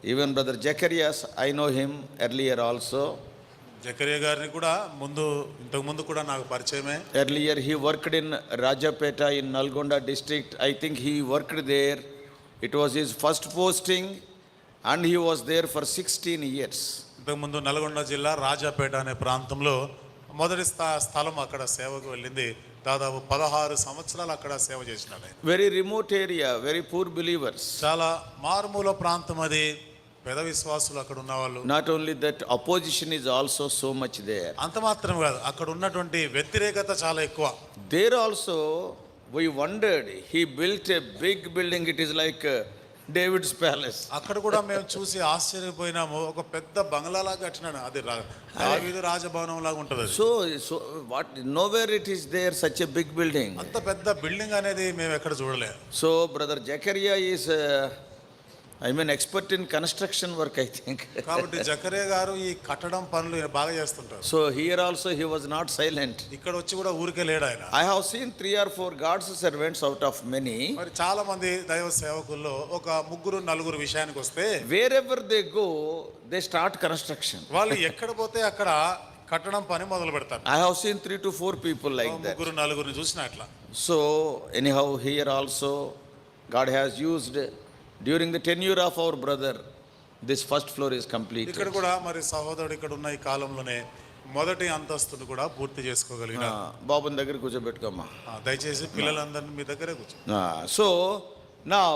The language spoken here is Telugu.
Even Brother Zacharias, I know him earlier also. Zechariah గారిని కూడా ఇంతకు ముందు కూడా నాకు పరిచయమే. Earlier he worked in Rajapeta in Nalgonda district. I think he worked there. It was his first posting and he was there for 16 years. ఇంతకు ముందు నల్గొండ జిల్లా రాజాపేట అనే ప్రాంతంలో మొదటి స్థలం అక్కడ సేవకు వెళ్ళింది. దాదాపు 16 సంవత్సరాలు అక్కడ సేవ చేసినాడు. Very remote area, very poor believers. చాలా మారుమూల ప్రాంతం అది. పేద విశ్వాసులు అక్కడ ఉన్నవాళ్ళు. Not only that, opposition is also so much there. అంత మాత్రం కాదు, అక్కడ ఉన్నటువంటి వ్యతిరేకత చాలా ఎక్కువ. There also we wondered, he built a big building, it is like David's palace. అక్కడ కూడా మేము చూసి ఆశ్చర్యపోయినాము. ఒక పెద్ద బంగ్లాలా కట్టినాడు. అది దావీదు రాజభవనం లాగా ఉంటది. So what, nowhere it is there such a big building. అంత పెద్ద బిల్డింగ్ అనేది మేము ఎక్కడ చూడలేదు. So Brother Zachariah is expert in construction work, I think. కాబట్టి జకరియా గారు ఈ కట్టడం పనులు బాగా చేస్తుంటారు. So here also he was not silent. ఇక్కడ వచ్చి కూడా ఊరికే లేడు ఆయన. I have seen 3 or 4 God's servants out of many. మరి చాలా మంది దైవ సేవకుల్లో ఒక 3-4 విషయానికి వస్తే wherever they go they start construction. వాళ్ళు ఎక్కడ పోతే అక్కడ కట్టడం పని మొదలు పెడతారు. I have seen 3 to 4 people like that. 3-4 చూసినా అట్లా. So anyhow here also God has used, during the tenure of our brother, this first floor is completed. ఇక్కడ కూడా మరి సహోదరుడు ఇక్కడ ఉన్న ఈ కాలంలోనే మొదటి అంతస్తును కూడా పూర్తి చేసుకోగలిగిన. బాబుని దగ్గర కూర్చోబెట్టుకోమ్మా. దయచేసి పిల్లలందరినీ మీ దగ్గరే కూర్చో. So now